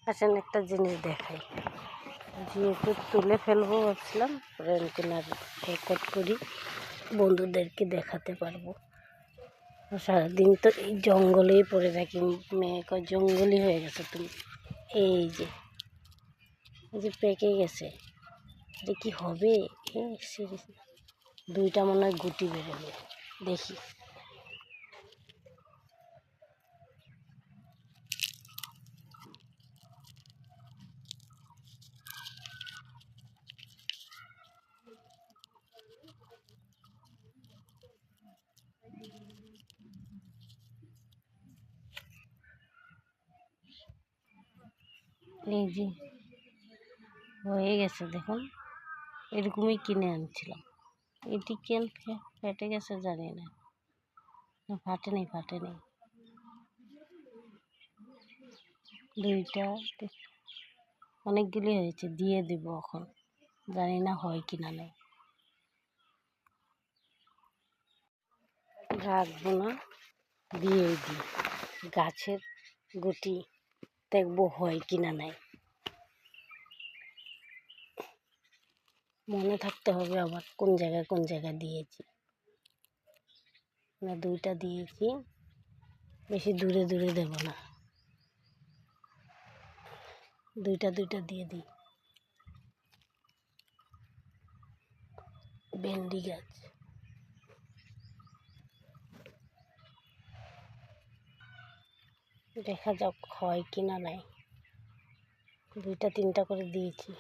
আসেন একটা জিনিস দেখাই, যেহেতু তুলে ফেলবো ভাবছিলাম রেন্টিনার রেকর্ড করি, বন্ধুদেরকে দেখাতে পারবো। সারাদিন তো এই জঙ্গলেই পড়ে থাকি, মেয়ে কয় জঙ্গলই হয়ে গেছে তুমি। এই যে পেকে গেছে, এটা কি হবে? দুইটা মনে হয় গুটি বেরোবে, দেখি। এই যে হয়ে গেছে দেখুন, এরকমই কিনে আনছিলাম। এটি কেন ফেটে গেছে জানি না, ফাটে নেই দুইটা অনেকগুলি হয়েছে, দিয়ে দেব এখন, জানি না হয় কিনা নেই, রাখবো না, দিয়ে দিই। গাছের গুটি দেখবো হয় কিনা নাই, মনে থাকতে হবে আবার কোন জায়গায় দিয়েছি। না দুইটা দিয়েছি, বেশি দূরে দেব না, দুইটা দিয়ে দিই। ভেন্ডি গাছ, দেখা যাক হয় কিনা নাই, দুইটা তিনটা করে দিয়েছি।